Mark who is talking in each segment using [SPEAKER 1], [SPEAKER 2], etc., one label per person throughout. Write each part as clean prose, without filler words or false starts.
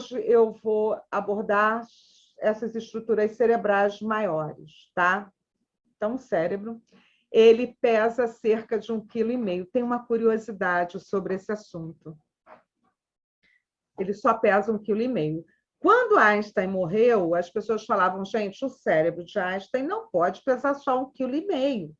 [SPEAKER 1] hoje eu vou abordar essas estruturas cerebrais maiores, tá? Então, o cérebro, ele pesa cerca de 1,5 kg. Tem uma curiosidade sobre esse assunto. Ele só pesa 1,5 kg. Quando Einstein morreu, as pessoas falavam, gente, o cérebro de Einstein não pode pesar só 1,5 kg,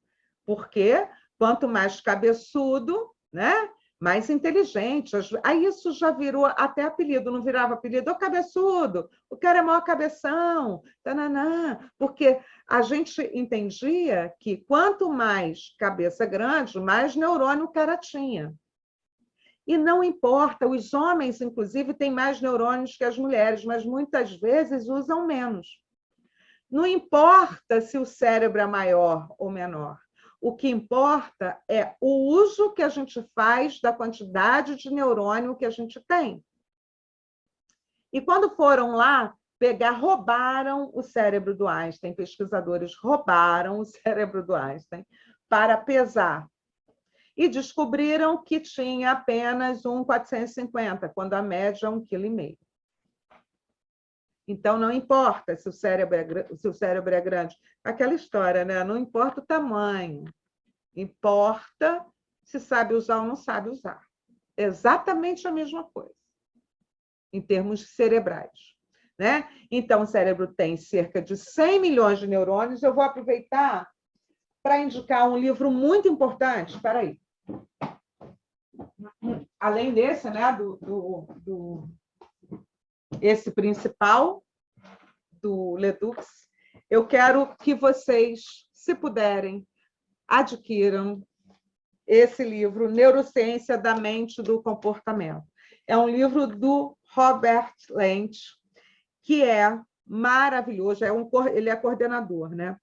[SPEAKER 1] porque quanto mais cabeçudo, né, mais inteligente. Aí isso já virou até apelido, não virava apelido? Ô cabeçudo, o cara é maior cabeção, tananã, porque a gente entendia que quanto mais cabeça grande, mais neurônio o cara tinha. E não importa, os homens, inclusive, têm mais neurônios que as mulheres, mas muitas vezes usam menos. Não importa se o cérebro é maior ou menor. O que importa é o uso que a gente faz da quantidade de neurônio que a gente tem. E quando foram lá roubaram o cérebro do Einstein, pesquisadores roubaram o cérebro do Einstein para pesar. E descobriram que tinha apenas 1,450, quando a média é 1,5 kg. Então, não importa se o cérebro é grande. Aquela história, né? Não importa o tamanho. Importa se sabe usar ou não sabe usar. Exatamente a mesma coisa, em termos cerebrais. Né? Então, o cérebro tem cerca de 100 milhões de neurônios. Eu vou aproveitar para indicar um livro muito importante. Espera aí. Além desse, né, esse principal, do Ledoux, eu quero que vocês, se puderem, adquiram esse livro, Neurociência da Mente e do Comportamento. É um livro do Robert Lent, que é maravilhoso, ele é coordenador, né?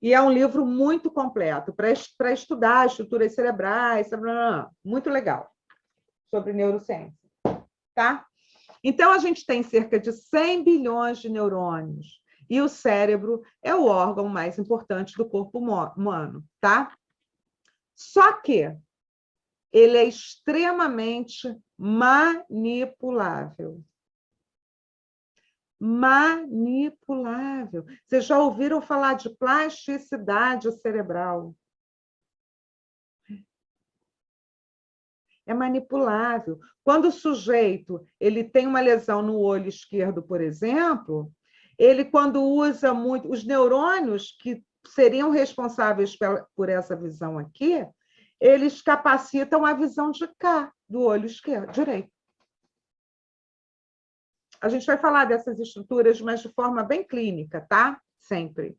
[SPEAKER 1] E é um livro muito completo para estudar estruturas cerebrais, muito legal, sobre neurociência. Tá? Então, a gente tem cerca de 100 bilhões de neurônios e o cérebro é o órgão mais importante do corpo humano. Tá? Só que ele é extremamente manipulável. Manipulável. Vocês já ouviram falar de plasticidade cerebral? É manipulável. Quando o sujeito ele tem uma lesão no olho esquerdo, por exemplo, ele, quando usa muito, os neurônios que seriam responsáveis por essa visão aqui, eles capacitam a visão de cá, do olho esquerdo, direito. A gente vai falar dessas estruturas, mas de forma bem clínica, tá? Sempre.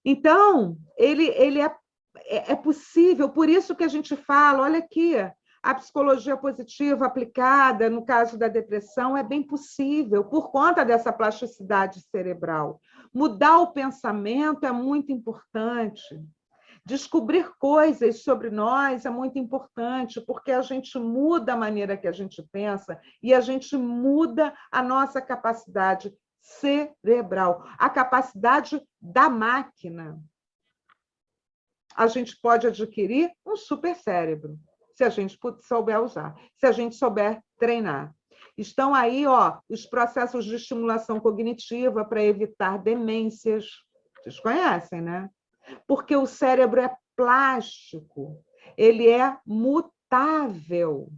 [SPEAKER 1] Então, ele é possível, por isso que a gente fala, olha aqui, a psicologia positiva aplicada, no caso da depressão, é bem possível, por conta dessa plasticidade cerebral. Mudar o pensamento é muito importante. Descobrir coisas sobre nós é muito importante, porque a gente muda a maneira que a gente pensa e a gente muda a nossa capacidade cerebral, a capacidade da máquina. A gente pode adquirir um super cérebro, se a gente souber usar, se a gente souber treinar. Estão aí, os processos de estimulação cognitiva para evitar demências. Vocês conhecem, né? Porque o cérebro é plástico, ele é mutável.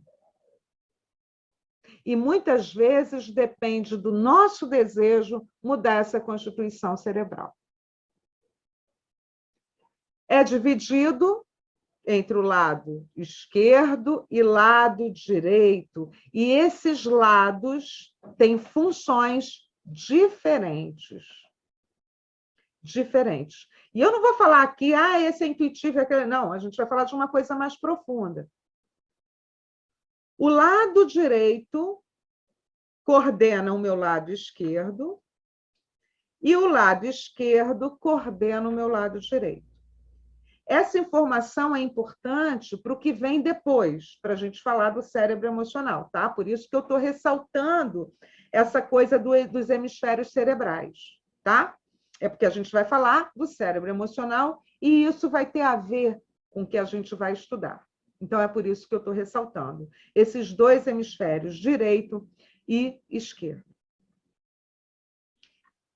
[SPEAKER 1] E muitas vezes depende do nosso desejo mudar essa constituição cerebral. É dividido entre o lado esquerdo e lado direito. E esses lados têm funções diferentes. Diferentes. E eu não vou falar aqui, esse é intuitivo, aquele... Não, a gente vai falar de uma coisa mais profunda. O lado direito coordena o meu lado esquerdo e o lado esquerdo coordena o meu lado direito. Essa informação é importante para o que vem depois, para a gente falar do cérebro emocional, tá? Por isso que eu estou ressaltando essa coisa dos hemisférios cerebrais, tá? É porque a gente vai falar do cérebro emocional e isso vai ter a ver com o que a gente vai estudar, Então, é por isso que eu estou ressaltando. Esses dois hemisférios, direito e esquerdo.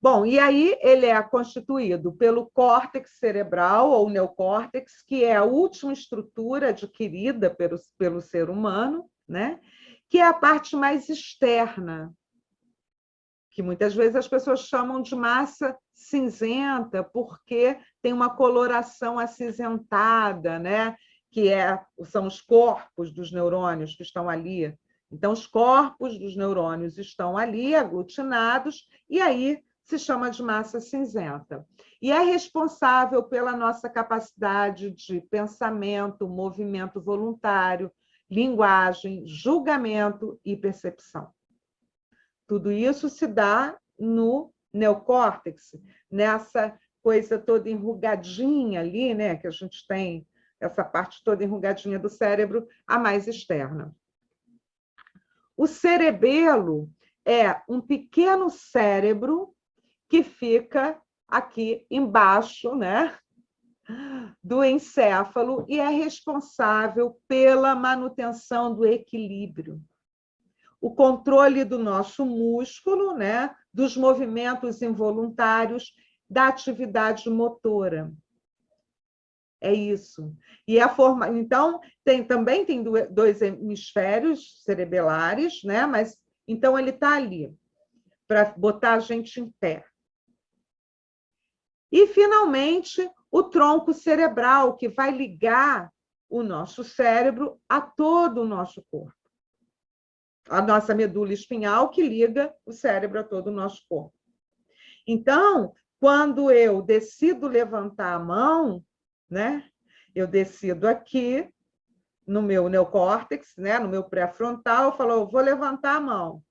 [SPEAKER 1] Bom, e aí ele é constituído pelo córtex cerebral, ou neocórtex, que é a última estrutura adquirida pelo ser humano, né? Que é a parte mais externa, que muitas vezes as pessoas chamam de massa cinzenta, porque tem uma coloração acinzentada, né? São os corpos dos neurônios que estão ali. Então, os corpos dos neurônios estão ali, aglutinados, e aí se chama de massa cinzenta. E é responsável pela nossa capacidade de pensamento, movimento voluntário, linguagem, julgamento e percepção. Tudo isso se dá no neocórtex, nessa coisa toda enrugadinha ali, né, que a gente tem, essa parte toda enrugadinha do cérebro, a mais externa. O cerebelo é um pequeno cérebro que fica aqui embaixo, né, do encéfalo e é responsável pela manutenção do equilíbrio. O controle do nosso músculo, né, dos movimentos involuntários, da atividade motora. É isso. E então, também tem dois hemisférios cerebelares, né, mas então ele está ali para botar a gente em pé. E, finalmente, o tronco cerebral, que vai ligar o nosso cérebro a todo o nosso corpo. A nossa medula espinhal, que liga o cérebro a todo o nosso corpo. Então, quando eu decido levantar a mão, né, eu decido aqui, no meu neocórtex, né, no meu pré-frontal, eu falo, eu vou levantar a mão.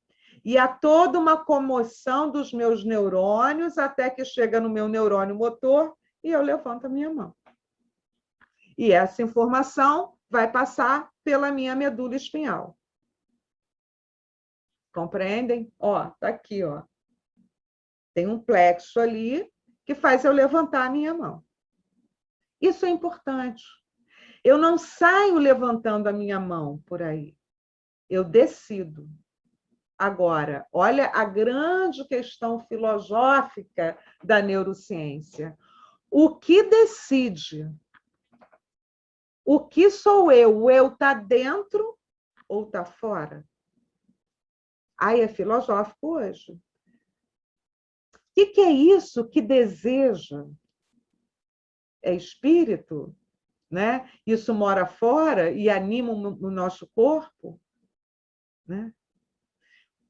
[SPEAKER 1] E há toda uma comoção dos meus neurônios até que chega no meu neurônio motor e eu levanto a minha mão. E essa informação vai passar pela minha medula espinhal. Compreendem? Ó, tá aqui, ó. Tem um plexo ali que faz eu levantar a minha mão. Isso é importante. Eu não saio levantando a minha mão por aí. Eu decido. Agora, olha a grande questão filosófica da neurociência. O que decide? O que sou eu? O eu está dentro ou está fora? Aí é filosófico hoje. O que é isso que deseja? É espírito? Né? Isso mora fora e anima o nosso corpo? Né?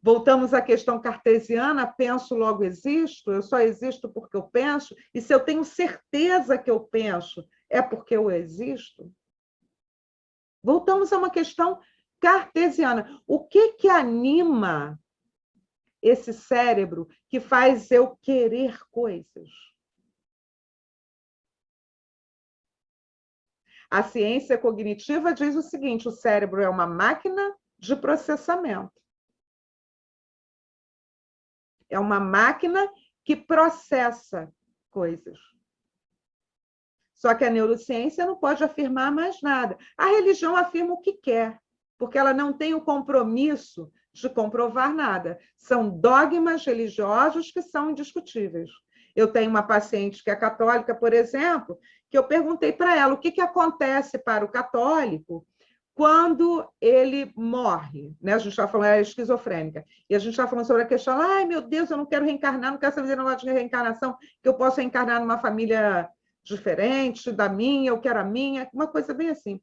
[SPEAKER 1] Voltamos à questão cartesiana, penso, logo existo, eu só existo porque eu penso, e se eu tenho certeza que eu penso, é porque eu existo? Voltamos a uma questão cartesiana. O que anima esse cérebro que faz eu querer coisas? A ciência cognitiva diz o seguinte: o cérebro é uma máquina de processamento. É uma máquina que processa coisas. Só que a neurociência não pode afirmar mais nada. A religião afirma o que quer, porque ela não tem o compromisso de comprovar nada. São dogmas religiosos que são indiscutíveis. Eu tenho uma paciente que é católica, por exemplo, que eu perguntei para ela o que acontece para o católico quando ele morre, né? A gente está falando, ela é esquizofrênica, e a gente está falando sobre a questão, ai, meu Deus, eu não quero reencarnar, não quero saber negócio de reencarnação, que eu posso reencarnar numa família diferente da minha, eu quero a minha, uma coisa bem assim.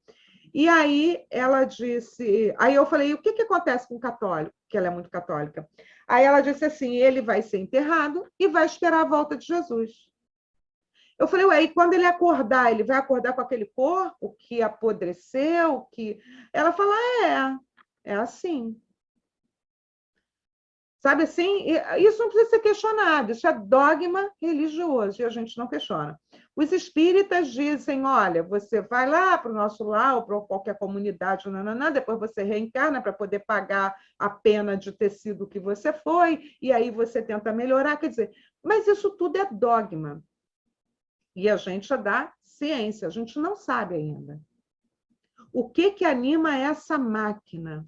[SPEAKER 1] E aí ela disse, aí eu falei, o que acontece com o católico? Que ela é muito católica. Aí ela disse assim, ele vai ser enterrado e vai esperar a volta de Jesus. Eu falei, ué, e quando ele acordar, ele vai acordar com aquele corpo que apodreceu? Ela fala, é assim. Sabe assim? Isso não precisa ser questionado, isso é dogma religioso, e a gente não questiona. Os espíritas dizem, olha, você vai lá para o nosso lar, ou para qualquer comunidade, depois você reencarna para poder pagar a pena de ter sido o que você foi, e aí você tenta melhorar, quer dizer, mas isso tudo é dogma. E a gente é da ciência, a gente não sabe ainda. O que anima essa máquina?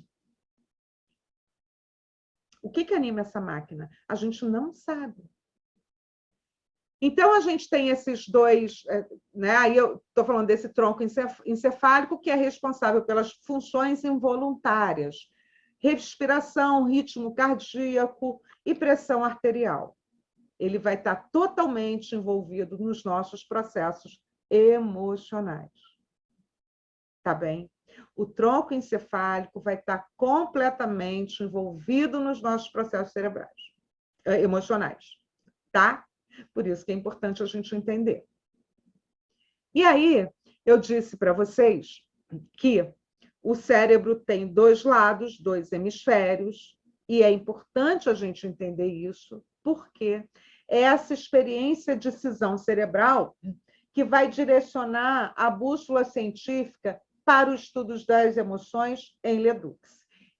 [SPEAKER 1] O que anima essa máquina? A gente não sabe. Então, a gente tem esses dois, né? Aí eu estou falando desse tronco encefálico, que é responsável pelas funções involuntárias, respiração, ritmo cardíaco e pressão arterial. Ele vai estar totalmente envolvido nos nossos processos emocionais. Tá bem? O tronco encefálico vai estar completamente envolvido nos nossos processos cerebrais, emocionais, tá? Por isso que é importante a gente entender. E aí, eu disse para vocês que o cérebro tem dois lados, dois hemisférios, e é importante a gente entender isso, porque é essa experiência de cisão cerebral que vai direcionar a bússola científica para os estudos das emoções em Ledoux.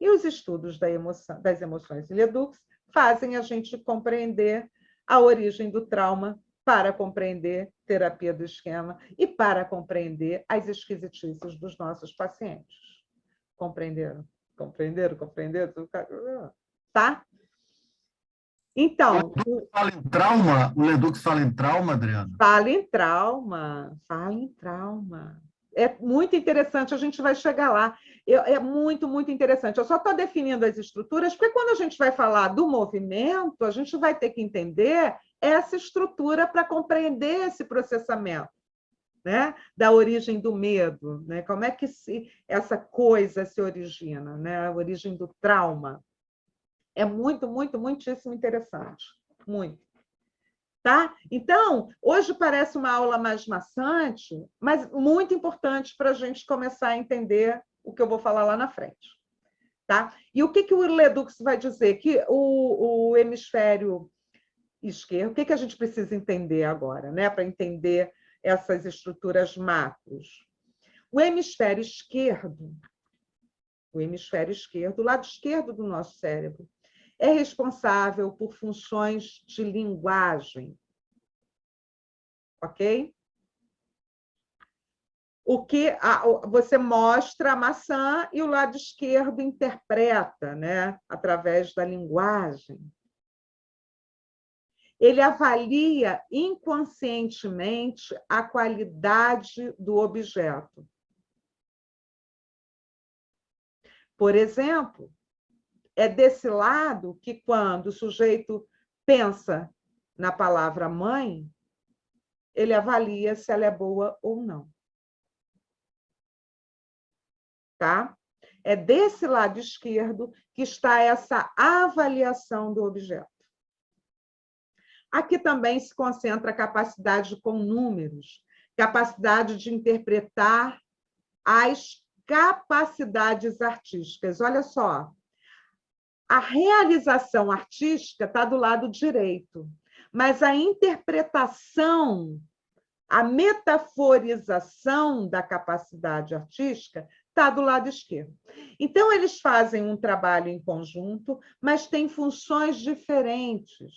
[SPEAKER 1] E os estudos das emoções em Ledoux fazem a gente compreender a origem do trauma, para compreender terapia do esquema e para compreender as esquisitices dos nossos pacientes. Compreenderam? Compreenderam? Tá? Então...
[SPEAKER 2] Fala em trauma? O Ledoux fala em trauma, Adriana?
[SPEAKER 1] Fala em trauma, fala em trauma. É muito interessante, a gente vai chegar lá. É muito, muito interessante. Eu só estou definindo as estruturas, porque quando a gente vai falar do movimento, a gente vai ter que entender essa estrutura para compreender esse processamento, né? Da origem do medo, né? Como é que essa coisa se origina, né? A origem do trauma. É muito, muito, muitíssimo interessante. Muito. Tá? Então, hoje parece uma aula mais maçante, mas muito importante para a gente começar a entender o que eu vou falar lá na frente. Tá? E o que o Ledoux vai dizer? Que o hemisfério esquerdo, o que a gente precisa entender agora, né? Para entender essas estruturas macros? O hemisfério esquerdo, o lado esquerdo do nosso cérebro, é responsável por funções de linguagem. Ok? O que você mostra a maçã e o lado esquerdo interpreta, né? Através da linguagem. Ele avalia inconscientemente a qualidade do objeto. Por exemplo, é desse lado que, quando o sujeito pensa na palavra mãe, ele avalia se ela é boa ou não. Tá? É desse lado esquerdo que está essa avaliação do objeto. Aqui também se concentra a capacidade com números, capacidade de interpretar as capacidades artísticas. Olha só, a realização artística está do lado direito, mas a interpretação, a metaforização da capacidade artística está do lado esquerdo. Então, eles fazem um trabalho em conjunto, mas têm funções diferentes.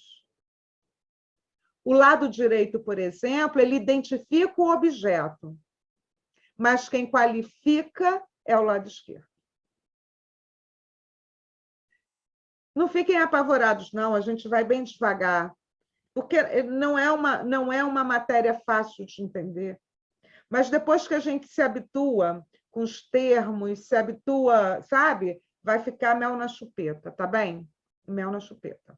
[SPEAKER 1] O lado direito, por exemplo, ele identifica o objeto, mas quem qualifica é o lado esquerdo. Não fiquem apavorados, não, a gente vai bem devagar, porque não é uma matéria fácil de entender. Mas depois que a gente se habitua com os termos, se habitua, sabe? Vai ficar mel na chupeta, tá bem? Mel na chupeta.